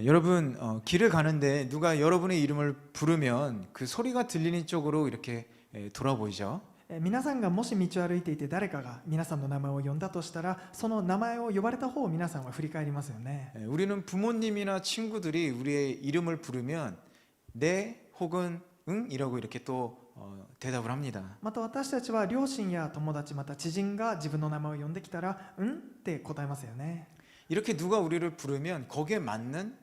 여러분 길을 가는데 누가 여러분의 이름을 부르면 그 소리가 들리는 쪽으로 이렇게 돌아보이죠. 皆さんがもし道を歩いていて誰かが皆さんの名前を呼んだとしたら、その名前を呼ばれた方を皆さんは振り返りますよね。 우리는 부모님이나 친구들이 우리의 이름을 부르면 네 혹은 응 이라고 이렇게 또 대답을 합니다. また私たちは両親や友達、また知人が自分の名前を呼んできたら、うんって答えますよね。 이렇게 누가 우리를 부르면 거기에 맞는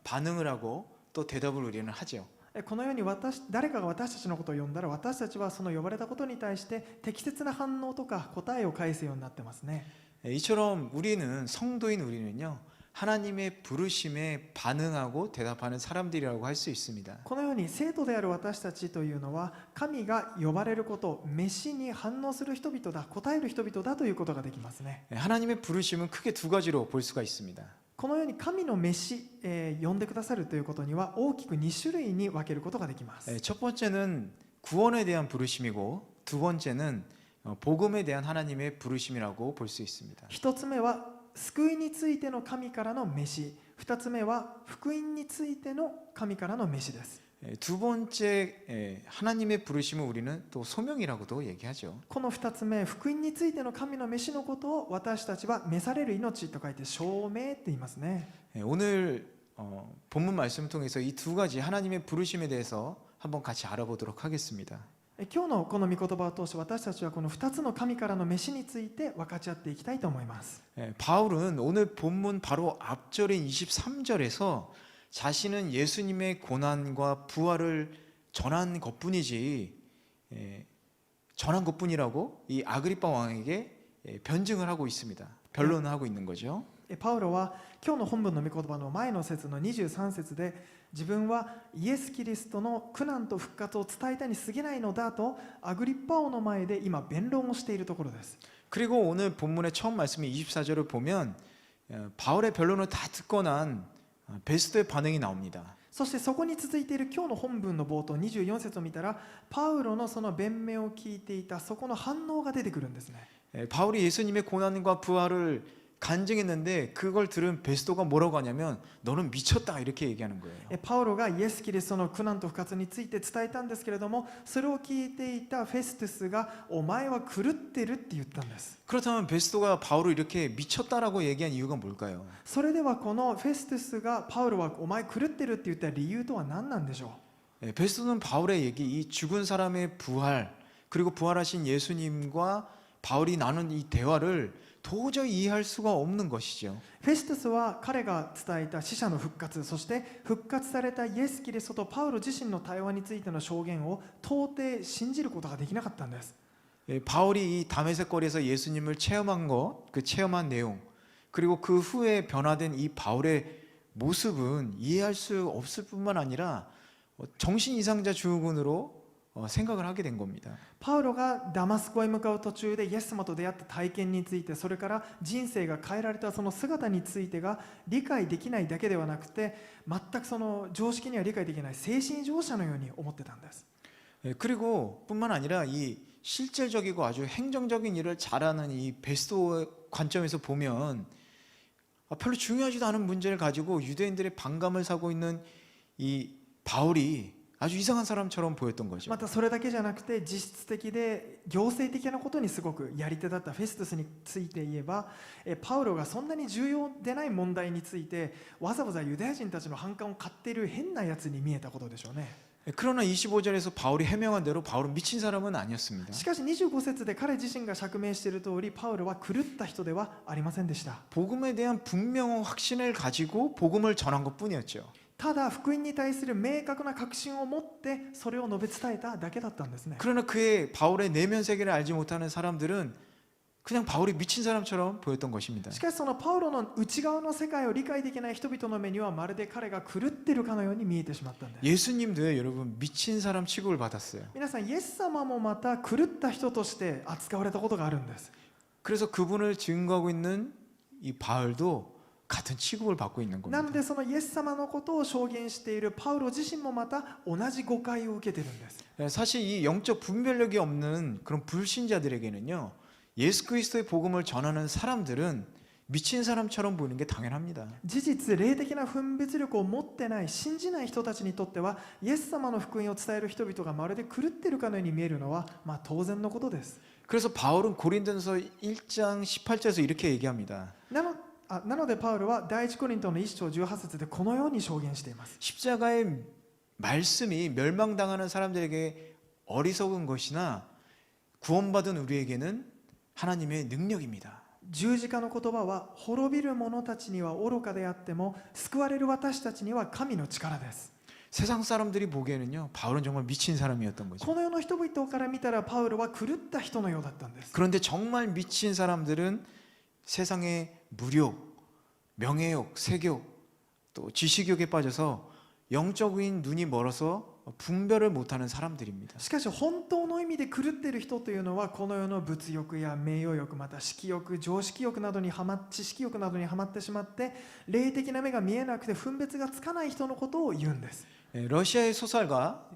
반응을 하고 또 대답을 우리는 하죠. このように誰かが私たちのことを呼んだら、私たちはその呼ばれたことに対して適切な反応とか答えを返すようになってますね。 이처럼 우리는 성도인 우리는요 하나님의 부르심에 반응하고 대답하는 사람들이라고 할 수 있습니다. このように生徒である私たちというのは、神が呼ばれること、飯に反応する人々だ、答える人々だということができますね。 하나님의 부르심은 크게 두 가지로 볼 수가 있습니다. このように神の飯、呼んでくださるということには大きく2種類に分けることができます。 첫 번째는 구원에 대한 부르심이고 두 번째는 복음에 대한 하나님의 부르심이라고 볼 수 있습니다. 一つ目は救いについての神からの飯、二つ目は福音についての神からの飯です。 두 번째 하나님의 부르심은 우리는 또 소명이라고도 얘기하죠. この二つ目、福音についての神の飯のことを私たちは召される命と書いて証明って言いますね。 오늘 본문 말씀을 통해서 이 두 가지 하나님의 부르심에 대해서 한번 같이 알아보도록 하겠습니다. 今日のこの御言葉を通して私たちはこの2つの神からの飯について分かち合っていきたいと思います。 바울은 오늘 본문 바로 앞절인 23절에서 자신은 예수님의 고난과 부활을 전한 것뿐이지 전한 것뿐이라고 이 아그리파 왕에게 변증을 하고 있습니다. 변론을 하고 있는 거죠. パウロは今日の本文の御言葉の前の節の23節で、自分はイエス・キリストの苦難と復活を伝えたに過ぎないのだとアグリッパ王の前で今弁論をしているところです。 그리고 오늘 본문의 처음 말씀인 24절을 보면 바울의 변론을 다 듣고 난 베스도의 반응이 나옵니다. そしてそこに続いている今日の本文の冒頭24節を見たら、パウロのその弁明を聞いていたそこの反応が出てくるんですね。 바울이 예수님의 고난과 부활을 간증했는데 그걸 들은 베스도가 뭐라고 하냐면 너는 미쳤다 이렇게 얘기하는 거예요. パウロがイエス・キリストの苦難と復活について伝えたんですけれども、それを聞いていたフェストゥスがお前は狂ってるって言ったんです。 그렇다면 베스도가 바울을 이렇게 미쳤다라고 얘기한 이유가 뭘까요? それではこのフェストゥスがパウロはお前狂ってるって言った理由とは何なんでしょう。 베스도는 바울의 얘기, 이 죽은 사람의 부활 그리고 부활하신 예수님과 바울이 나눈 이 대화를 도저히 이해할 수가 없는 것이죠. フェストゥスは彼が伝えた死者の復活、そして復活されたイエス・キリストとパウロ自身の対話についての証言を到底信じることができなかったんです。 바울이 이 다메섹 거리에서 예수님을 체험한 것, 그 체험한 내용, 그리고 그 후에 변화된 이 바울의 모습은 이해할 수 없을 뿐만 아니라 정신 이상자 증후군으로 생각을 하게 된 겁니다. パウロがダマスコへ向かう途中でイエス様と出会った体験について、それから人生が変えられたその姿についてが理解できないだけではなくて、全くその常識には理解できない精神異常者のように思ってたんです。 그리고 뿐만 아니라 이 실질적이고 아주 행정적인 일을 잘하는 이 베스도 관점에서 보면 별로 중요하지도 않은 문제를 가지고 유대인들의 반감을 사고 있는 이 바울이 아주 이상한 사람처럼 보였던 거죠. またそれだけじゃなくて、実質的で行政的なことにすごくやり手だったフェストゥスについて言えば、パウロがそんなに重要でない問題についてわざわざユダヤ人たちの反感を買っている変なやつに見えたことでしょうね。 그러나 25절에서 바울이 해명한 대로 바울은 미친 사람은 아니었습니다. しかし25節で彼自身が釈明している通り、パウロは狂った人ではありませんでした。 복음에 대한 분명한 확신을 가지고 복음을 전한 것뿐이었죠. ただ福音に対する明確な確信を持ってそれを述べ伝えただけだったんですね。 그러나 그의 바울의 내면 세계를 알지 못하는 사람들은 그냥 바울이 미친 사람처럼 보였던 것입니다. しかしそのパウロの内側の世界を理解できない人々の目にはまるで彼が狂っているかのように見えてしまったんです。 예수님도요, 여러분 미친 사람 취급을 받았어요. 皆さん、イエス様もまた狂った人として扱われたことがあるんです。 그래서 그분을 증거하고 있는 이 바울도 같은 취급을 받고 있는 なの 겁니다. でそのイエス様のことを証言しているパウロ自身もまた同じ誤解を受けているんです。 사실 이 영적 분별력이 없는 그런 불신자들에게는요, 예수 그리스도의 복음을 전하는 사람들은 미친 사람처럼 보이는 게 당연합니다. 事実霊的な分別力を持ってない信じない人たちにとってはイエス様の福音を伝える人々がまるで狂っているかのように見えるのは当然のことです。 그래서 바울은 고린도전서 1장 18절에서 이렇게 얘기합니다. なのでパウロは第一コリントの1章18節でこのように証言しています。 십자가의 말씀이 멸망당하는 사람들에게 어리석은 것이나 구원받은 우리에게는 하나님의 능력입니다. 十字架の言葉は滅びる者たちには愚かであっても救われる私たちには神の力です。 세상 사람들이 보기에는요, 바울은 정말 mi친 사람이었던 거죠. この世の人々から見たらパウロは狂った人のようだったんです。 그런데 정말 미친 사람들은 세상의 무욕, 명예욕, 세욕, 또 지식욕에 빠져서 영적인 눈이 멀어서 분별을 못하는 사람들입니다. しかし本当の意味で狂っている人というのはこの世の物欲や名誉欲また色欲常識欲などに知識欲などにはまってしまって霊的な目が見えなくて分別がつかない人のことを言うんです。 러시아의 소설가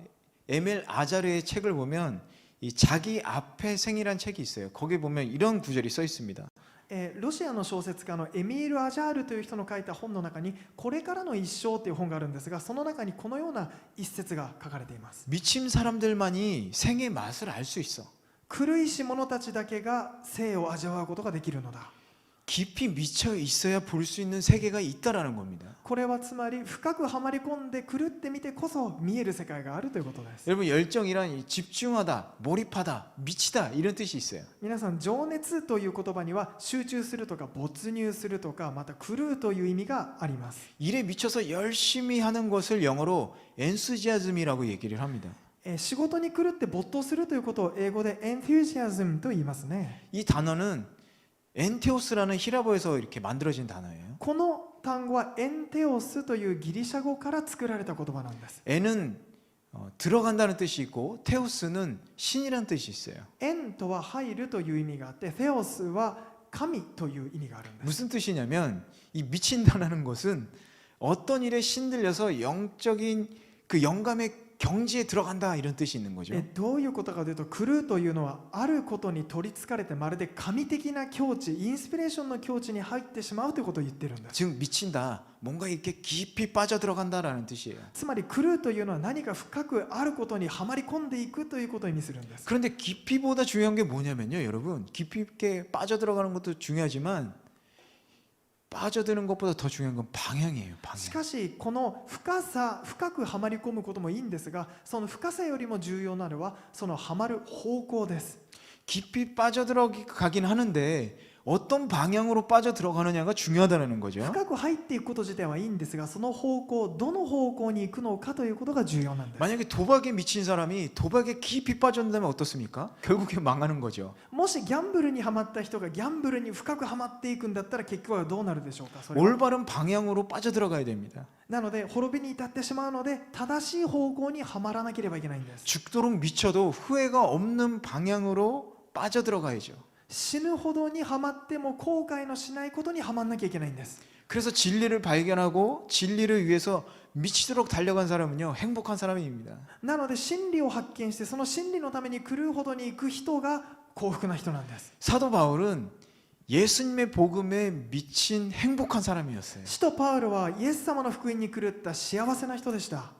에멜 아자르의 책을 보면 이 자기 앞에 생이란 책이 있어요. 거기 보면 이런 구절이 써 있습니다. ロシアの小説家のエミール・アジャールという人の書いた本の中にこれからの一生という本があるんですがその中にこのような一節が書かれています。 미친 사람들만이 생의 맛을 알 수 있어. 狂いし者たちだけが生を味わうことができるのだ。 깊이 미쳐 있어야 볼 수 있는 세계가 있다라는 겁니다. これはつまり深くはまり込んで狂ってみてこそ見える世界があるということです。 여러분 열정이란 이 집중하다, 몰입하다, 미치다 이런 뜻이 있어요. 皆さん情熱という言葉には集中するとか没入するとかまた狂うという意味があります。 일에 미쳐서 열심히 하는 것을 영어로 enthusiasm이라고 얘기를 합니다. 仕事に狂って没頭するということを英語で enthusiasm と言いますね。 이 단어는 엔테오스라는 히라보에서 이렇게 만들어진 단어예요. この単語はエンテオスというギリシャ語から作られた言葉なんです。 엔은 들어간다는 뜻이 있고 테오스는 신이라는 뜻이 있어요. エンとは入るという意味があってテオスは神という意味があるんです。 무슨 뜻이냐면 이 미친다라는 것은 어떤 일에 신들려서 영적인 그 영감의 경지에 들어간다 이런 뜻이 있는 거죠. どういうことかというと狂うというのはあることに取りつかれてまるで神的な境地インスピレーションの境地に入ってしまうということを言ってるんです。 즉 미친다 뭔가 이렇게 깊이 빠져 들어간다라는 뜻이에요. つまり狂うというのは何か深くあることにはまり込んでいくということを意味するんです。 그런데 깊이보다 중요한 게 뭐냐면요, 여러분 깊이 있게 빠져 들어가는 것도 중요하지만 빠져드는 것보다 더 중요한 건 방향이에요. し 방향. かしこの深くはまり込むこともいいんですがその深さよりも重要なのはそのはまる方向です。 깊이 빠져들어가긴 하는데 어떤 방향으로 빠져들어가느냐가 중요하다는 거죠. 深く入っていくこと自体はいいんですがその方向どの方向に行くのかということが重要なんです。 만약에 도박에 미친 사람이 도박에 깊이 빠져든다면 어떻습니까? 결국에 망하는 거죠. もしギャンブルにはまった人がギャンブルに深くはまっていくんだったら結局はどうなるでしょうか。それは 올바른 방향으로 빠져들어가야 됩니다. なので滅びに至ってしまうので正しい方向にはまらなければいけないんです。 죽도록 미쳐도 후회가 없는 방향으로 빠져들어가야죠. 死ぬほどにはまっても後悔のしないことにはまんなきゃいけないんです。 그래서 진리를 발견하고 진리를 위해서 미치도록 달려간 사람은요 행복한 사람입니다. なので真理を発見してその真理のために狂うほどに行く人が幸福な人なんです。 사도 바울은 예수님의 복음에 미친 행복한 사람이었어요. 使徒パウロはイエス様の福音に狂った幸せな人でした。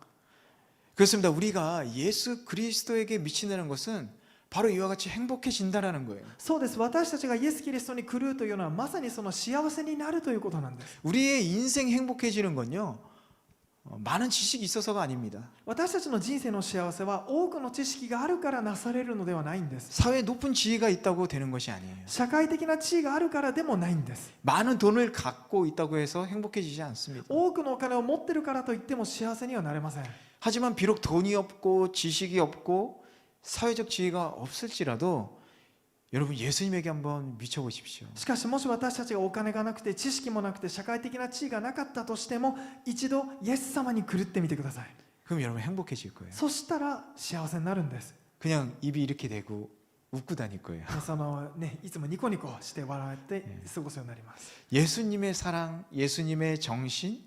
그렇습니다. 우리가 예수 그리스도에게 미친다는 것은 바로 이와 같이 행복해진다라는 거예요. そうです。私たちがイエス・キリストに狂うというのはまさにその幸せになるということなんです。 우리의 인생 행복해지는 건요 많은 지식이 있어서가 아닙니다. 私たちの人生の幸せは多くの知識があるからなされるのではないんです。 사회에 높은 지위가 있다고 되는 것이 아니에요. 社会的な地位があるからでもないんです。 많은 돈을 갖고 있다고 해서 행복해지지 않습니다. 多くのお金を持ってるからといっても幸せにはなれません。 하지만 비록 돈이 없고 지식이 없고 사회적 지위가 없을지라도 여러분 예수님에게 한번 미쳐보십시오. しかしもし私たちがお金がなくて知識もなくて社会的な地位がなかったとしても一度イエス様に狂ってみてください。 그럼 여러분 행복해질 거예요. そしたら幸せになるんです。 그냥 입이 이렇게 되고 웃고 다닐 거예요. いつもニコニコして笑って過ごすようになります。 예수님의 사랑, 예수님의 정신,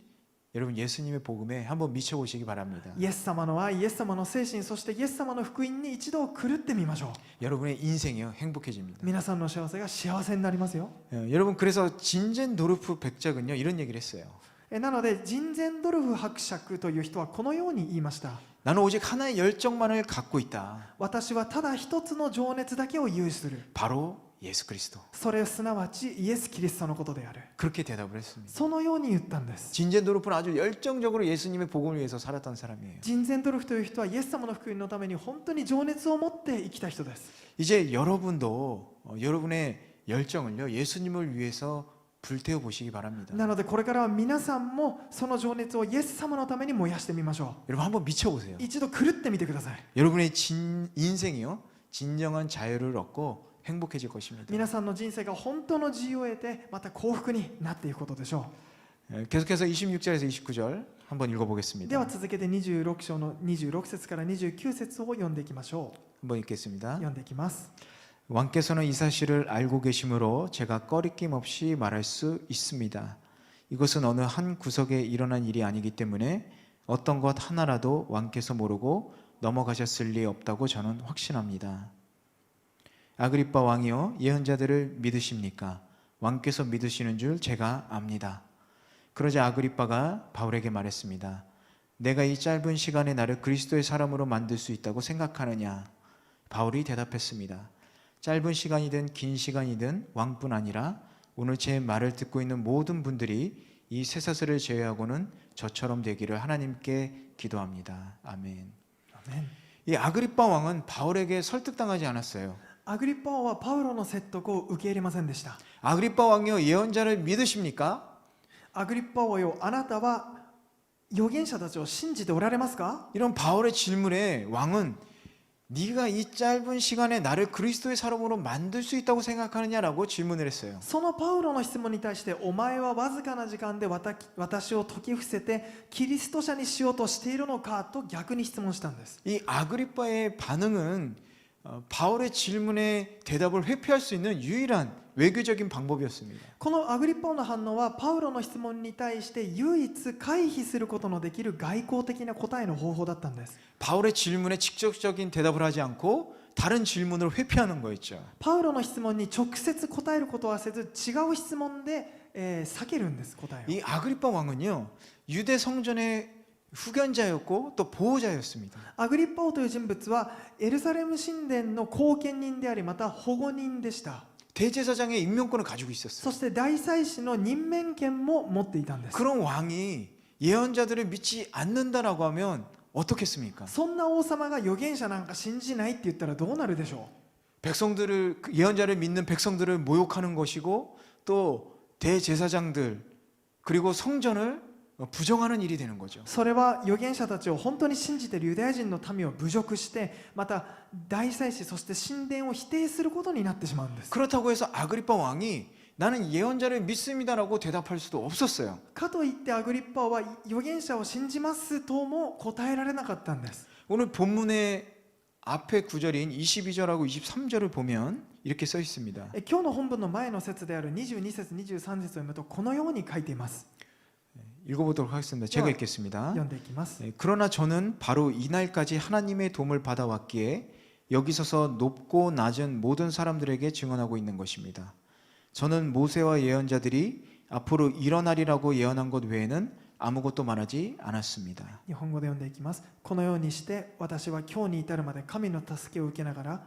여러분 예수님의 복음에 한번 미쳐보시기 바랍니다. イエス様の愛、イエス様の精神、そしてイエス様の福音に一度狂ってみましょう。 여러분의 인생이요 행복해집니다. 皆さんの幸せが幸せになりますよ。 여러분 그래서 진젠도르프 백작은요 이런 얘기를 했어요. なのでジンゼンドルフ伯爵という人はこのように言いました。 나는 오직 하나의 열정만을 갖고 있다. 私はただ一つの情熱だけを有する。 바로 예수 그리스도. それすなわちイエス・キリストのことである。 그렇게 대답을 했습니다. そのように言ったんです。 진젠도르프는 아주 열정적으로 예수님의 복음을 위해서 살았던 사람이에요. ジンゼンドルフという人はイエス様の福音のために本当に情熱を持って生きた人です。 이제 여러분도 여러분의 열정을요 예수님을 위해서 불태워 보시기 바랍니다. なのでこれからは皆さんもその情熱をイエス様のために燃やしてみましょ 여러분 한번 미쳐보세요. う。一度狂ってみてください。 여러분의 인생이요 진정한 자유를 얻고 행복해질 것입니다. 皆さんの人生が本当の自由を得てまた幸福になっていくことでしょ 계속해서 26절에서 29절 한번 う。で 읽어보겠습니다. は続けて26章の26節から29節を読んでいきましょ 한번 う。 읽겠습니다. 読んでいきます。 왕께서는 이 사실을 알고 계심으로 제가 꺼리낌 없이 말할 수 있습니다. 이것은 어느 한 구석에 일어난 일이 아니기 때문에 어떤 것 하나라도 왕께서 모르고 넘어가셨을 리 없다고 저는 확신합니다. 아그리빠 왕이요 예언자들을 믿으십니까? 왕께서 믿으시는 줄 제가 압니다. 그러자 아그리빠가 바울에게 말했습니다. 내가 이 짧은 시간에 나를 그리스도의 사람으로 만들 수 있다고 생각하느냐? 바울이 대답했습니다. 짧은 시간이든 긴 시간이든 왕뿐 아니라 오늘 제 말을 듣고 있는 모든 분들이 이 쇠사슬을 제외하고는 저처럼 되기를 하나님께 기도합니다. 아멘. アメン。 이 아그리빠 왕은 바울에게 설득당하지 않았어요. アグリッパ王はパウロの説得を受け入れませんでした。 아그리빠 왕이요 예언자를 믿으십니까? アグリッパ王よ、あなたは預言者たちを信じておられますか？ 이런 바울의 질문에 왕은 네가 이 짧은 시간에 나를 그리스도의 사람으로 만들 수 있다고 생각하느냐라고 질문을 했어요. そのパウロの質問に対して、お前はわずかな時間で私を説き伏せてキリスト者にしようとしているのかと逆に質問したんです。 이 아그리빠의 반응은 바울의 질문에 대답을 회피할 수 있는 유일한 외교적인 방법이었습니다. このアグリッパ王の反応はパウロの質問に対して唯一回避することのできる外交的な答えの方法だったんです。 바울의 질문에 직접적인 대답을 하지 않고 다른 질문을 회피하는 거였죠. パウロの質問に直接答えることはせず、違う質問で、避けるんです、答えを。 이 아그리빠 왕은요 유대 성전의 후견자였고 또 보호자였습니다. アグリッパ王という人物はエルサレム神殿の後見人であり、また保護人でした。 대제사장의 임명권을 가지고 있었어요. そして大祭司の任免権も持っていたんです。 그런 왕이 예언자들을 믿지 않는다라고 하면 어떻겠습니까? そんな王様が預言者なんか信じないって言ったらどうなるでしょ 백성들을 예언자를 믿는 백성들을 모욕하는 것이고 또 대제사장들 그리고 성전을 부정하는 일이 되는 거죠. う。それは預言者たちを本当に信じているユダヤ人の民を侮辱して、また大祭司そして神殿を否定することになってしまうんです。 그렇다고 해서 아그리빠 왕이 나는 예언자를 믿습니다라고 대답할 수도 없었어요. かといってアグリッパ王は預言者を信じますとも答えられなかったんです。 오늘 본문의 앞에 구절인 22절하고 23절을 보면 이렇게 써 있습니다. 今日の本文の前の節である22節23節を読むとこのように書いています。 읽어보도록 하겠습니다. 제가 읽겠습니다. 読んでいきます。 그러나 저는 바로 이날까지 하나님의 도움을 받아왔기에 여기 서서 높고 낮은 모든 사람들에게 증언하고 있는 것입니다. 저는 모세와 예언자들이 앞으로 일어나리라고 예언한 것 외에는 아무것도 말하지 않았습니다. 日本語で読んでいきます。このようにして私は今日に至るまで神の助けを受けながら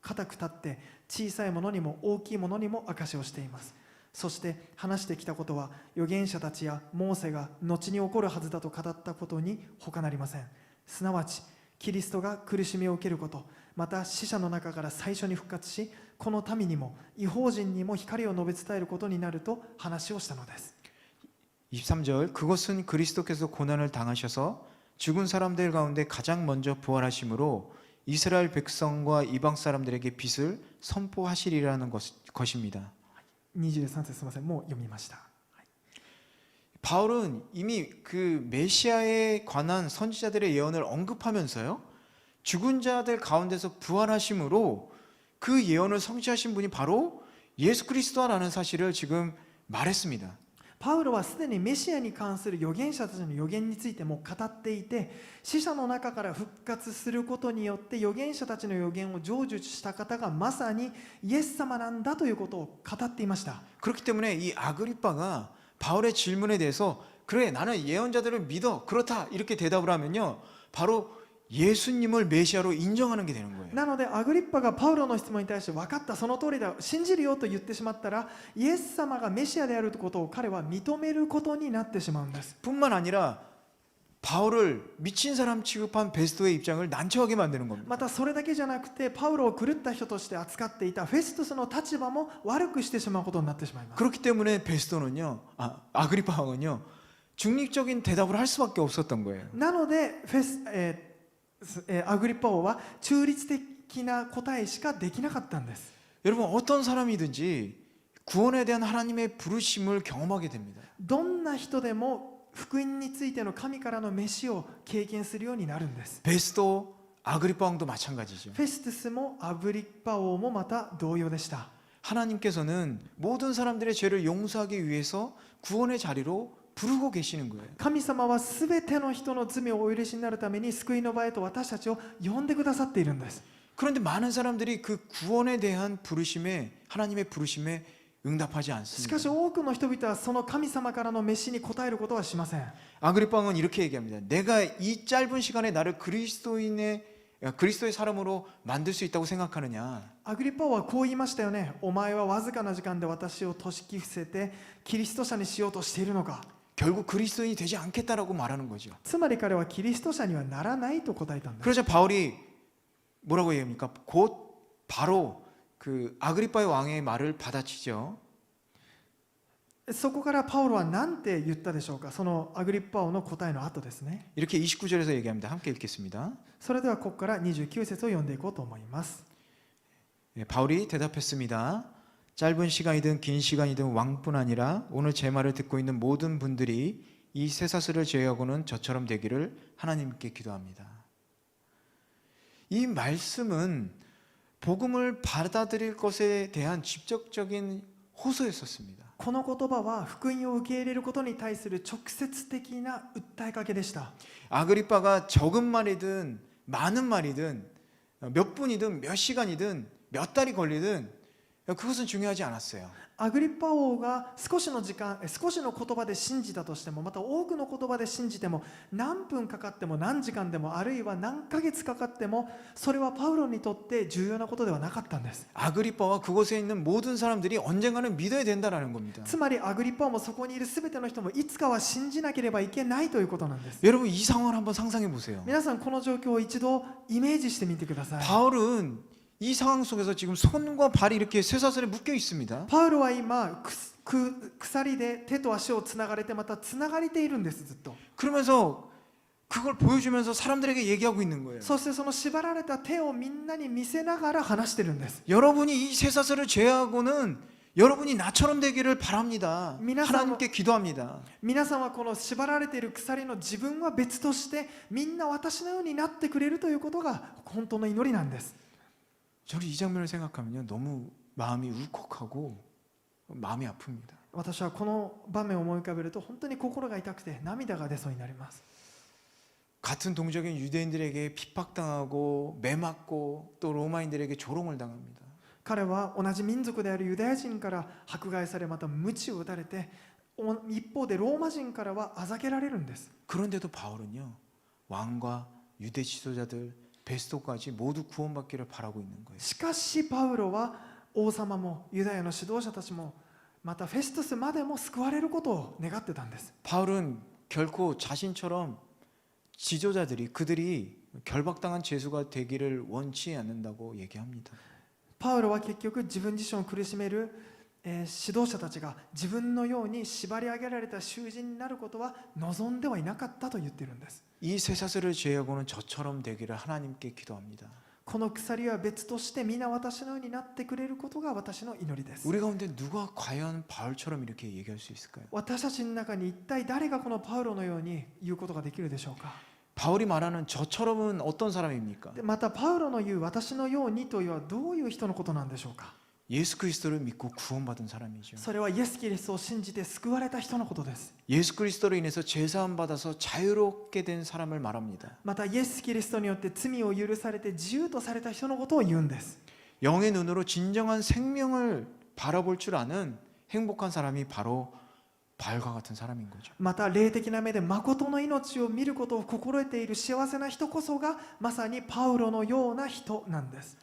固く立って小さいものにも大きいものにも証しをしています。そして話してきたことは預言者たちやモーセが後に起こるはずだと語ったことに他なりません。すなわちキリストが苦しみを受けること、また死者の中から最初に復活し、この民にも異邦人にも光を述べ伝えることになると話をしたのです。 23절 그것은 그리스도께서 고난을 당하셔서 죽은 사람들 가운데 가장 먼저 부활하심으로 이스라엘 백성과 이방 사람들에게 빛을 선포하시리라는 것입니다. 23節すみません、もう読みました。 바울은 이미 그 메시아에 관한 선지자들의 예언을 언급하면서요 죽은 자들 가운데서 부활하심으로 그 예언을 성취하신 분이 바로 예수 그리스도라는 사실을 지금 말했습니다. パウロはすでにメシアに関する預言者たちの預言についても語っていて、死者の中から復活することによって預言者たちの預言を成就した方がまさにイエス様なんだということを語っていました。 그렇기 때문에 이 아그리빠가 바울의 질문에 대해서 그래 나는 예언자들을 믿어 그렇다 이렇게 대답을 하면요 바로 예수님을 메시아로 인정하는 게 되는 거예요. なのでアグリッパがパウロの質問に対して分かったその通りだ信じるよと言ってしまったら、イエス様がメシアであることを彼は認めることになってしまうんです。 뿐만 아니라 바울을 미친 사람 취급한 베스토의 입장을 난처하게 만드는 겁니다. またそれだけじゃなくてパウロを狂った人として扱っていたフェストスの立場も悪くしてしまうことになってしまいます。 그렇기 때문에 베스토는요, 아그리파 왕은요, 중립적인 대답을 할 수밖에 없었던 거예요. なのでアグリッパ王は中立的な答えしかできなかったんです。 여러분 어떤 사람이든지 구원에 대한 하나님의 부르심을 경험하게 됩니다. どんな人でも福音についての神からの召を経験するようになるんです。 베스토, 아그리파 왕도 마찬가지죠. フェストゥスもアグリッパ王もまた同様でした。 하나님께서는 모든 사람들의 죄를 용서하기 위해서 구원의 자리로 부르고 계시는 거예요. 神様はすべての人の罪をお許しになるために救いの場へと私たちを呼んでくださっているんです。 그런데 많은 사람들이 그 구원에 대한 부르심에 하나님의 부르심에 응답하지 しかし 않습니다. 多くの人々はその神様からの召しに応えることはしません。 아그리파 왕은 이렇게 얘기합니다. 내가 이 짧은 시간에 나를 그리스도의 사람으로 만들 수 있다고 생각하느냐? アグリッパ王はこう言いましたよね。お前はわずかな時間で私を年き伏せてキリスト者にしようとしているのか。 결국 그리스도인이 되지 않겠다라고 말하는 거죠. つまり彼はキリスト者にはならないと答えたんです。 그러자 바울이 뭐라고 얘기합니까? 곧 바로 그 아그리파의 왕의 말을 받아치죠. そこからパウロは何て言ったでしょうか。そのアグリッパ王の答えの後ですね。 이렇게 29절에서 얘기합니다. 함께 읽겠습니다. それではここから29節を読んでいこうと思います。 바울이 대답했습니다. 짧은 시간이든 긴 시간이든 왕뿐 아니라 오늘 제 말을 듣고 있는 모든 분들이 이 쇠사슬을 제외하고는 저처럼 되기를 하나님께 기도합니다. 이 말씀은 복음을 받아들일 것에 대한 직접적인 호소였었습니다. この言葉は福音を受け入れることに対する直接的な訴えかけでした。 아그리빠가 적은 말이든 많은 말이든 몇 분이든 몇 시간이든 몇 달이 걸리든 그것은 중요하지 않았어요. アグリッパ王が少しの時間、少しの言葉で信じたとしても、また多くの言葉で信じても、何分かかっても何時間でも、あるいは何ヶ月かかっても、それはパウロにとって重要なことではなかったんです。 아그리빠와 그곳에 있는 모든 사람들이 언젠가는 믿어야 된다라는 겁니다. つまりアグリッパ王もそこにいる全ての人もいつかは信じなければいけないということなんです。 여러분 이 상황을 한번 상상해 보세요. 皆さんこの状況を一度イメージしてみてください。 바울은 이 상황 속에서 지금 손과 발이 이렇게 쇠사슬에 묶여 있습니다. パウロは今鎖で手と足をつながれて、またつながれているんです。ずっと 그러면서 그걸 보여주면서 사람들에게 얘기하고 있는 거예요. そしてその縛られた手をみんなに見せながら話してるんです。 여러분이 이 쇠사슬을 제외하고는 여러분이 나처럼 되기를 바랍니다. 미나상- 하나님께 기도합니다. 皆さんはこの縛られている鎖の自分は別として、みんな私のようになってくれるということが本当の祈りなんです。 저는 이 장면을 생각하면요 너무 마음이 울컥하고 마음이 아픕니다. 私はこの場面を思い浮かべると本当に心が痛くて涙が出そうになります。 같은 동족인 유대인들에게 핍박당하고 매맞고 또 로마인들에게 조롱을 당합니다. 彼は同じ民族であるユダヤ人から迫害され、また鞭を打たれて、一方でローマ人からはあざけられるんです。 그런데도 바울은요 왕과 유대 지도자들 베스토까지 모두 구원받기를 바라고 있는 거예요. しかしパウロは王様もユダヤの指導者たちも、またフェストゥスまでも救われることを願ってたんです。 바울은 결코 자신처럼 지도자들이 그들이 결박당한 죄수가 되기를 원치 않는다고 얘기합니다. パウロは結局自分自身を苦しめる指導者たちが自分のように縛り上げられた囚人になることは望んではいなかったと言っているんです。 이 쇠사슬을 제외하고는 저처럼 되기를 하나님께 기도합니다. この鎖は別として皆私のようになってくれることが私の祈りです。 우리 가운데 누가 과연 바울처럼 이렇게 얘기할 수 있을까요? 私たちの中に一体誰がこのパウロのように言うことができるでしょうか。 바울이 말하는 저처럼은 어떤 사람입니까? でまたパウロの言う私のようにというのはどういう人のことなんでしょうか。 예수 그리스도를 믿고 구원받은 사람이죠. それはイエス・キリストを信じて救われた人のことです。 예수 그리스도로 인해서 죄사함 받아서 자유롭게 된 사람을 말합니다. またイエス・キリストによって罪を許されて自由とされた人のことを言うんです。 영의 눈으로 진정한 생명을 바라볼 줄 아는 행복한 사람이 바로 바울과 같은 사람인 거죠. また霊的な目で誠の命を見ることを心得ている幸せな人こそがまさにパウロのような人なんです。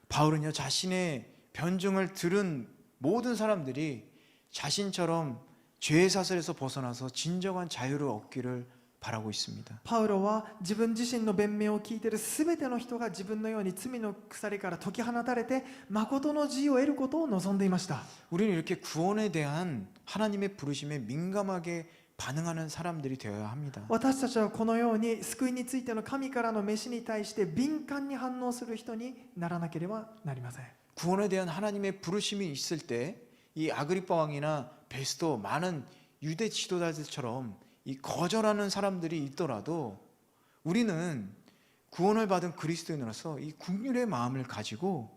바울은요, 자신의 변증을 들은 모든 사람들이 자신처럼 죄의 사슬에서 벗어나서 진정한 자유를 얻기를 바라고 있습니다. パウロは自分自身の弁明を聞いているすべての人が自分のように罪の鎖から解き放たれて誠の自由を得ることを望んでいました。 우리는 이렇게 구원에 대한 하나님의 부르심에 민감하게 반응하는 사람들이 되어야 합니다. 私たちはこのように救いについての神からの召しに対して敏感に反応する人にならなければなりません。 구원에 대한 하나님의 부르심이 있을 때 이 아그리빠 왕이나 베스도 많은 유대 지도자들처럼 이 거절하는 사람들이 있더라도 우리는 구원을 받은 그리스도인으로서 이 국률의 마음을 가지고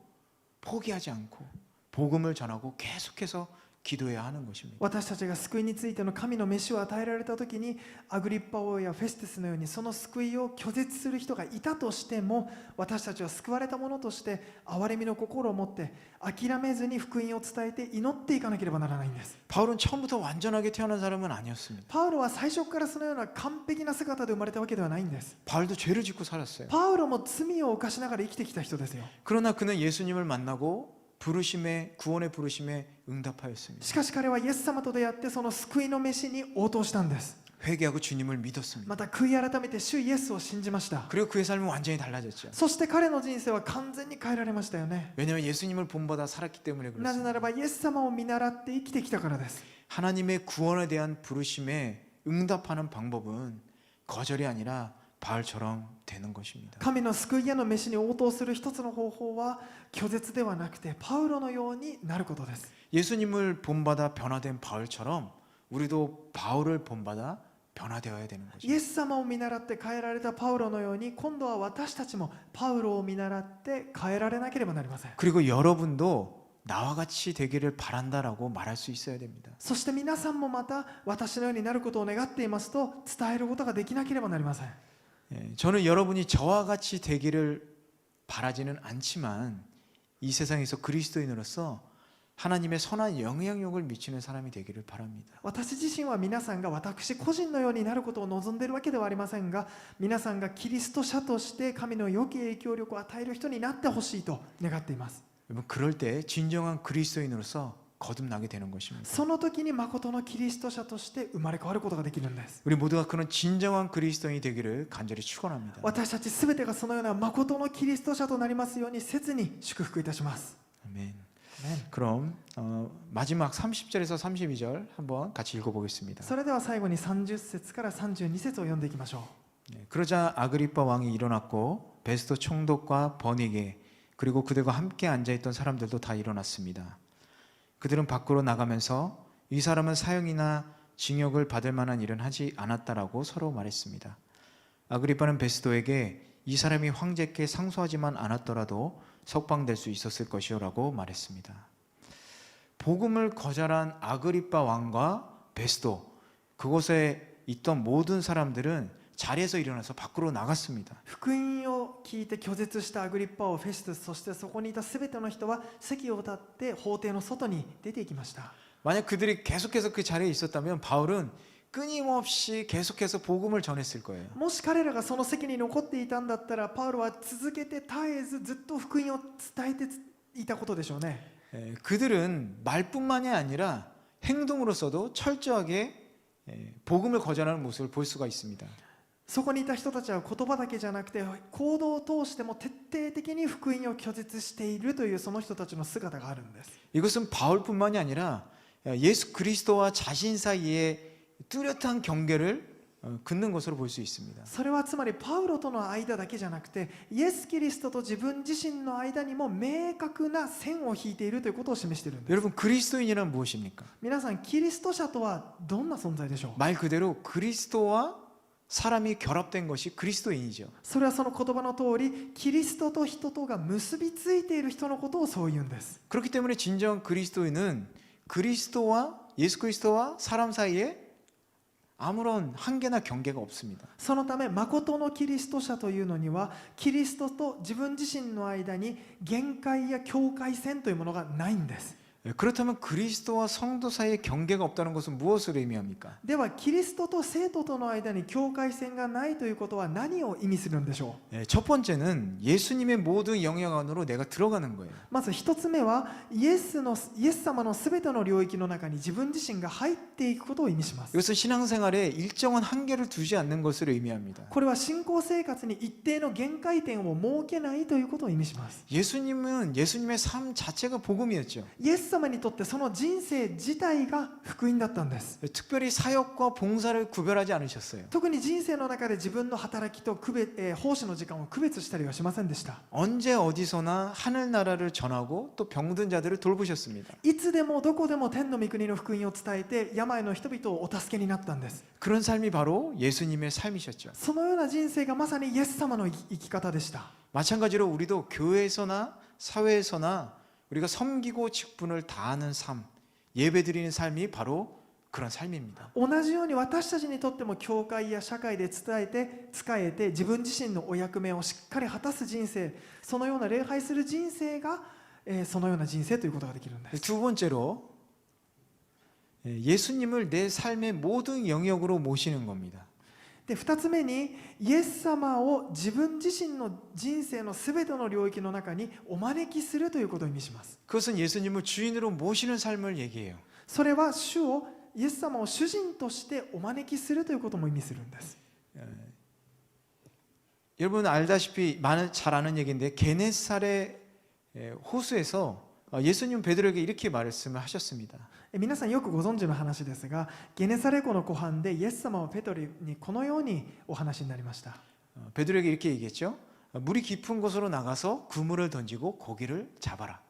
포기하지 않고 복음을 전하고 계속해서 기도해야 하는 것입니다. 私たちが救いについての神の召しを与えられたときにアグリッパ王やフェスティスのようにその救いを拒絶する人がいたとしても私たちは救われた者として憐れみの心を持って諦めずに福音を伝えて祈っていかなければならないんです。 바울은 처음부터 완전하게 태어난 사람은 아니었습니다. パウロは最初からそのような完璧な姿で生まれたわけではないんです。 바울도 죄를 짓고 살았어요. パウロも罪を犯しながら生きてきた人ですよ。 그러나 그는 예수님을 만나고 부르심에 구원의 부르심에 응답하였습니다. しかし彼はイエス様と出会ってその救いの召しに応答したんです。 회개하고 주님을 믿었습니다. また悔い改めて主イエスを信じました。 그리고 그의 삶은 완전히 달라졌죠. そして彼の人生は完全に変えられましたよね。 왜냐하면 예수님을 본받아 살았기 때문에 なぜな 그렇습니다. らばイエス様を見習って生きてきたからです。 하나님의 구원에 대한 부르심에 응답하는 방법은 거절이 아니라 바울처럼 되는 것입니다. 神の救いへの召しに応答する一つの方法は拒絶ではなくてパウロのようになることです。 예수님을 본받아 변화된 바울처럼 우리도 바울을 본받아 변화되어야 되는 イ 것입니다. エス様を見習って変えられたパウロのように今度は私たちもパウロを見習って変えられなければなりません。 그리고 여러분도 나와 같이 되기를 바란다라고 말할 수 있어야 됩니다. そして皆さんもまた私のようになることを願っていますと伝えることができなければなりません。 저는 여러분이 저와 같이 되기를 바라지는 않지만 이 세상에서 그리스도인으로서 하나님의 선한 영향력을 미치는 사람이 되기를 바랍니다. 私自身は皆さんが私個人のようになることを望んでいるわけではありませんが皆さんがキリスト者として神の良き影響力を与える人になってほしいと願っています。 여러분 그럴 때 진정한 그리스도인으로서 거듭나게 되는 것입니다. その時に誠のキリスト者として生まれ変わることができるんです。 우리 모두가 그런 진정한 그리스도인이 되기를 간절히 축원합니다. 私たちすべてがそのような誠のキリスト者となりますように切に祝福いたします。 아멘. 그럼 마지막 30절에서 32절 한번 같이 읽어보겠습니다. それでは最後に30節から32節を読んでいきましょう。 그러자 아그리빠 왕이 일어났고 베스도 총독과 버니게 그리고 그들과 함께 앉아있던 사람들도 다 일어났습니다. 그들은 밖으로 나가면서 이 사람은 사형이나 징역을 받을 만한 일은 하지 않았다라고 서로 말했습니다. 아그리빠는 베스도에게 이 사람이 황제께 상소하지만 않았더라도 석방될 수 있었을 것이요라고 말했습니다. 복음을 거절한 아그리빠 왕과 베스도 그곳에 있던 모든 사람들은 자리에서 일어나서 밖으로 나갔습니다. 福音を聞いて拒絶したアグリッパ王フェストゥスそしてそこにいたすべての人は席を立って法廷の外に出ていきました。 만약 그들이 계속해서 그 자리에 있었다면 바울은 끊임없이 계속해서 복음을 전했을 거예요. もし彼らがその席に残っていたんだったらパウロは続けて絶えずずっと福音を伝えていたことでしょうね。 그들은 말뿐만이 아니라 행동으로서도 철저하게 복음을 거절하는 모습을 볼 수가 있습니다. そこにいた人たちは言葉だけじゃなくて行動を通しても徹底的に福音を拒絶しているというその人たちの姿があるんです。 이것은 바울뿐만이 아니라 예수 그리스도와 자신 사이에 뚜렷한 경계를 긋는 것으로 볼 수 있습니다. それはつまりパウロとの間だけじゃなくてイエス・キリストと自分自身の間にも明確な線を引いているということを示しているんです。 여러분 그리스도인이란 무엇입니까? 皆さんキリスト者とはどんな存在でしょう。 말 그대로 그리스도와 사람이 결합된 것이 그리스도인이죠. それはその言葉の通り、キリストと人とが結びついている人のことをそう言うんです。 그렇기 때문에 진정한 그리스도인은 그리스도와 예수 그리스도와 사람 사이에 아무런 한계나 경계가 없습니다. そのため誠のキリスト者というのには、キリストと自分自身の間に限界や境界線というものがないんです。 그렇다면 그리스도와 성도 사이에 경계가 없다는 것은 무엇을 의미합니까? ではキリストと生徒との間に境界線がないということは何を意味するんでしょう。 첫 번째는 예수님의 모든 영역 안으로 내가 들어가는 거예요. まず一つ目はイエス様のすべての領域の中に自分自身が入っていくことを意味します。 이것은 신앙생활에 일정한 한계를 두지 않는 것을 의미합니다. これは信仰生活に一定の限界点を設けないということを意味します。 예수님은 예수님의 삶 자체가 복음이었죠. イエス様にとってその人生自体が福音だったんです。 특별히 사역과 봉사를 구별하지 않으셨어요. 特に人生の中で自分の働きと奉仕の時間を区別したりはしませんでした。 언제 어디서나 하늘나라를 전하고 또 병든 자들을 돌보셨습니다. いつでもどこでも天の御国の福音を伝えて病の人々をお助けになったんです。 그런 삶이 바로 예수님의 삶이셨죠. そのような人生がまさにイエス様の生き方でした。 마찬가지로 우리도 교회에서나 사회에서나 우리가 섬기고 직분을 다하는 삶, 예배드리는 삶이 바로 그런 삶입니다. 同じように私たちにとっても教会や社会で仕えて自分自身のお役目をしっかり果たす人生、そのような礼拝する人生が、そのような人生ということができるんです。 두 번째로 예수님을 내 삶의 모든 영역으로 모시는 겁니다. で2つ目にイエス様を自分自身の人生のすべての領域の中にお招きするということを意味します。 그것은 예수님을 주인으로 모시는 삶을 얘기해요. それはイエス様を主人としてお招きするということも意味するんです。 여러분 알다시피 잘 아는 얘기인데 게네사렛 호수에서 예수님 베드로에게 이렇게 말씀을 하셨습니다. 皆さんよくご存知の話ですが、ゲネサレ湖の湖畔でイエス様はペトロにこのようにお話になりました。 베드로에게 이렇게 얘기했죠. 물이 깊은 곳으로 나가서 그물을 던지고 고기를 잡아라.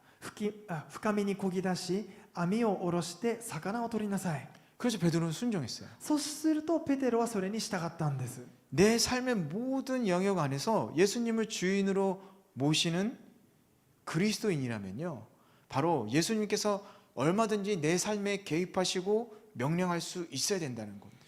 深みに漕ぎ出し網を下ろして魚を取りなさい。 그래서 베드로는 순종했어요. そうするとペテロはそれに従ったんです。 내 삶의 모든 영역 안에서 예수님을 주인으로 모시는 그리스도인이라면요, 바로 예수님께서 얼마든지 내 삶에 개입하시고 명령할 수 있어야 된다는 겁니다.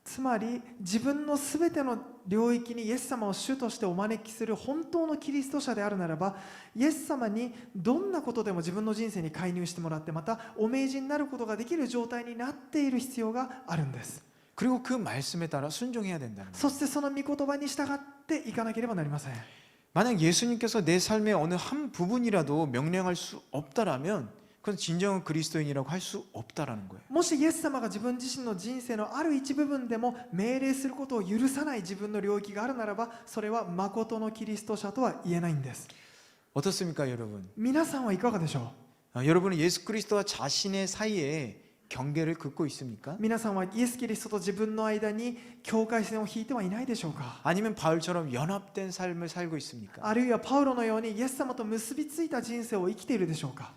つまり自分のすべての領域にイエス様を主としてお招きする本当のキリスト者であるならば、イエス様にどんなことでも自分の人生に介入してもらって、またお命じになることができる状態になっている必要があるんです。 그리고 그 말씀에 따라 순종해야 된다는 거예요. そしてその御言葉に従っていかなければなりません。 만약 예수님께서 내 삶의 어느 한 부분이라도 명령할 수 없다라면 그건 진정한 그리스도인이라고 할 수 없다라는 거예요. もしイエス様が自分自身の人生のある一部分でも命令することを許さない自分の領域があるならば、それは誠のキリスト者とは言えないんです。 어떻습니까, 여러분? 皆さんはいかがでしょう。 여러분은 예수 그리스도와 자신의 사이에 경계를 긋고 있습니까? 皆さんはイエス・キリストと自分の間に境界線を引いてはいないでしょうか。 아니면 바울처럼 연합된 삶을 살고 있습니까? あるいはパウロのようにイエス様と結びついた人生を生きているでしょうか。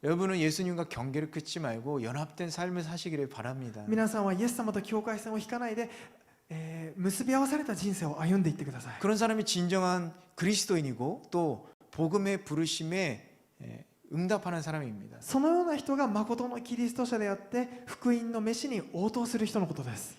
여러분은 예수님과 경계를 긋지 말고 연합된 삶을 사시기를 바랍니다. 皆さんはイエス様と境界線を引かないで、結び合わされた人生を歩んでいってください。 그런 사람이 진정한 그리스도인이고 또 복음의 부르심에 응답하는 사람입니다. そのような人が誠のキリスト者であって福音の飯に応答する人のことです。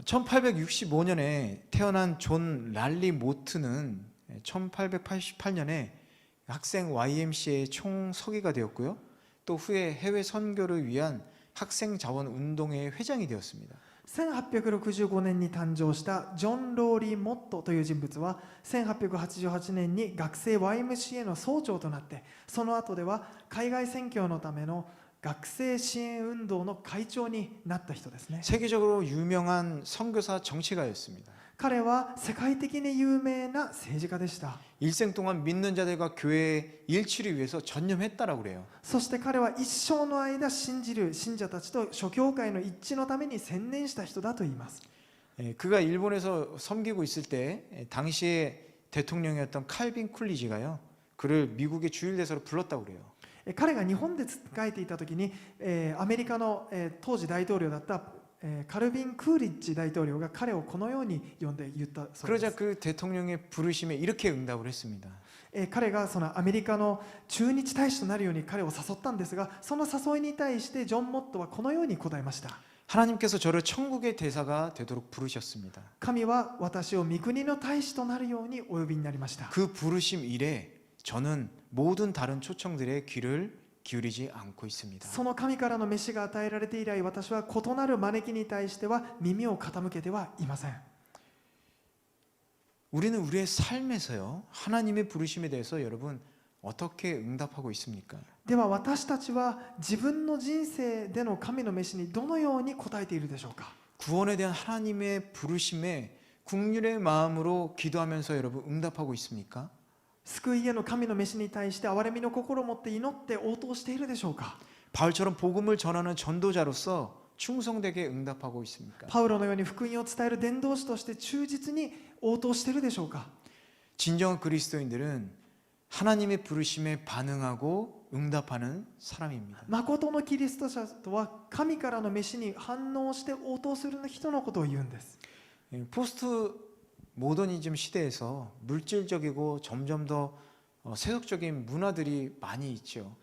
1865년에 태어난 존 랄리 모트는 1888년에 학생 YMCA의 총서기가 되었고요. 또 후에 해외 선교를 위한 학생 자원 운동회 회장이 되었습니다. 1865年に誕生したジョン・ローリー・モットという人物は1888年に学生 YMCA の総長となって、その後では海外宣教のための学生支援運動の会長になった人ですね。 세계적으로 유명한 선교사 정치가였습니다. 彼は世界的に有名な政治家でした。 일생 동안 믿는 자들과 교회의 일치를 위해서 전념했다라고 그래요. そして彼は一生の間信じる信者たちと諸教会の一致のために専念した人だと言います。 그가 일본에서 섬기고 있을 때 당시에 대통령이었던 칼빈 쿨리지가요, 그를 미국의 주일대사로 불렀다고 그래요. 彼が日本で仕えていた時に、アメリカの当時大統領だったカルビン・クーリッジ大統領が彼をこのように呼んで言ったそうで 그러자 す。 그 대통령의 부르심에 이렇게 응답을 했습니다. 彼がそのアメリカの駐日大使となるように彼を誘ったんですが、その誘いに対してジョン・モットはこのように答えました。 하나님께서 저를 천국의 대사가 되도록 부르셨습니다. 神は私を御国の大使となるようにお呼びになりました。 그 부르심 이래 저는 모든 다른 초청들의 귀를 기울이지 않고 있습니다. その神からの召しが与えられて以来、私は異なる招きに対しては耳を傾けてはいません。 우리는 우리의 삶에서요 하나님의 부르심에 대해서 여러분 어떻게 응답하고 있습니까? では私たちは自分の人生での神の召しにどのように応えているでしょうか。 구원에 대한 하나님의 부르심에 국률의 마음으로 기도하면서 여러분 응답하고 있습니까? 救いへの神の召しに対して憐れみの心を持って祈って応答しているでしょうか。 바울처럼 복음을 전하는 전도자로서 충성되게 응답하고 있습니까? パウロのように福音を伝える伝道師として忠実に応答しているでしょうか。 진정한 그리스도인들은 하나님의 부르심에 반응하고 응답하는 사람입니다. 誠のキリスト者とは神からの召しに反応して応答する人のことを言うんです。 포스트 모더니즘 시대에서 물질적이고 점점 더 세속적인 문화들이 많이 있죠.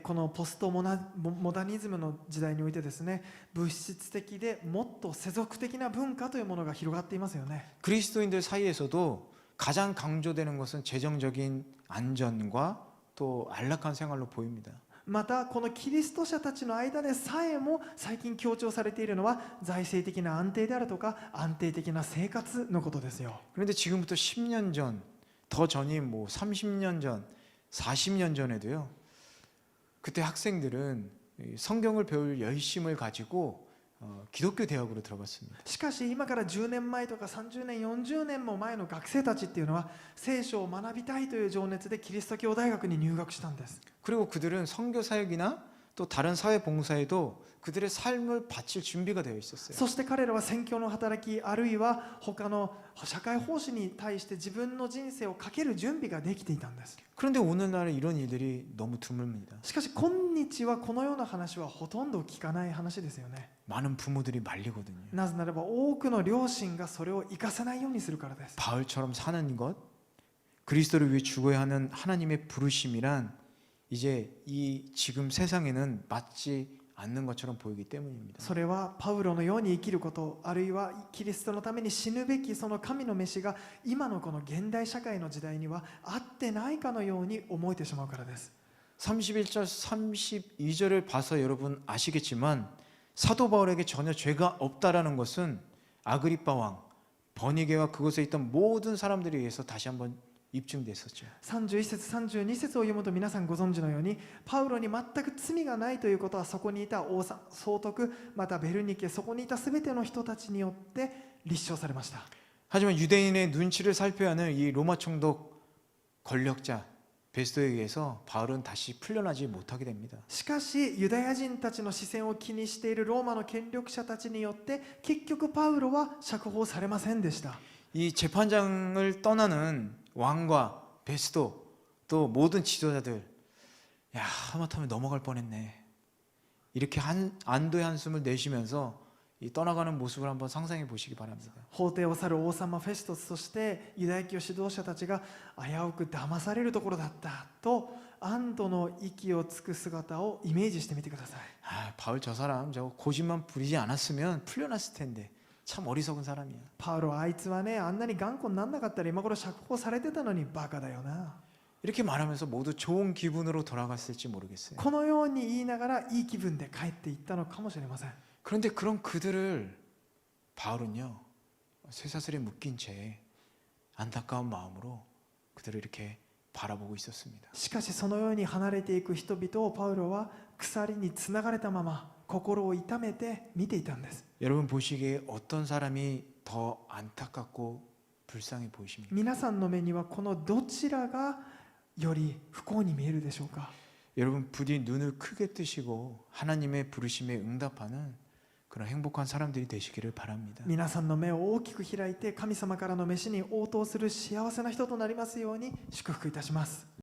このポストモダニズムの時代においてですね、物質的でもっと世俗的な文化というものが広がっていますよね。 그리스도인들 사이에서도 가장 강조되는 것은 재정적인 안전과 또 안락한 생활로 보입니다. またこのキリスト者たちの間でさえも最近強調されているのは財政的な安定であるとか安定的な生活のことですよ。 그런데 지금부터 10년 전, 더 전인 뭐 30년 전, 40년 전에도요. 그때 학생들은 성경을 배울 열심을 가지고 기독교 대학으로 들어갔습니다. しかし今から10年前とか30年40年も前の学生たちっていうのは聖書を学びたいという情熱でキリスト教大学に入学したんです。 그리고 그들은 선교 사역이나 또 다른 사회 봉사에도 그들의 삶을 바칠 준비가 되어 있었어요. そして彼らは宣教の働きあるいは他の社会奉仕に対して自分の人生をかける準備ができていたんです。 그런데 오늘날에 이런 일들이 너무 드뭅니다. しかし今日はこのような話はほとんど聞かない話ですよね。 많은 부모들이 말리거든요. なぜならば多くの両親がそれを生かさないようにするからです。 바울처럼 사는 것, 그리스도를 위해 죽어야 하는 하나님의 부르심이란 이제 이 지금 세상에는 맞지 않는 것처럼 보이기 때문입니다. それはパウロのように生きること、あるいはキリストのために死ぬべきその神の召しが今のこの現代社会の時代には合ってないかのように思えてしまうからです。 31절, 32절을 봐서 여러분 아시겠지만 사도 바울에게 전혀 죄가 없다라는 것은 아그리빠 왕, 버니게와 그곳에 있던 모든 사람들에 의해서 다시 한번 입증됐었죠. 31節32節を読むと皆さんご存知のようにパウロに全く罪がないということはそこにいた王さん、総督、またベルニケ、そこにいた全ての人たちによって立証されました。 하지만 유대인의 눈치를 살펴야 하는 이 로마 총독 권력자 베스토에 의해서 바울은 다시 풀려나지 못하게 됩니다. しかしユダヤ人たちの視線を気にしているローマの権力者たちによって結局パウロは釈放されませんでした。 이 재판장을 떠나는 왕과 베스토 또 모든 지도자들, 야 하마터면 넘어갈 뻔했네, 이렇게 안도의 한숨을 내쉬면서 이 떠나가는 모습을 한번 상상해 보시기 바랍니다. 法廷を去る王様フェストスとしてユダヤ教指導者たちが危うく騙されるところだったと安堵の息をつく姿をイメージしてみてください。 아, 바울 저 사람 저거 고집만 부리지 않았으면 풀려났을 텐데 참 어리석은 사람이야. パウロあいつはねあんなに頑固にならなかったら今頃釈放されてたのにバカだよな。 이렇게 말하면서 모두 좋은 기분으로 돌아갔을지 모르겠어요. このように言いながらいい気分で帰っていったのかもしれません。 그런데 그런 그들을 바울은요 쇠사슬에 묶인 채 안타까운 마음으로 그들을 이렇게 바라보고 있었습니다. しかしそのように離れていく人々をパウロは鎖につながれたまま心を痛めて見ていたんです。 여러분 보시기에 어떤 사람이 더 안타깝고 불쌍해 보이십니까? 皆さんの目にはこのどちらがより不幸に見えるでしょうか。 여러분 부디 눈을 크게 뜨시고 하나님의 부르심에 응답하는 그런 행복한 사람들이 되시기를 바랍니다. 皆さんの目を大きく開いて神様からの召しに応答する幸せな人となりますように祝福いたします。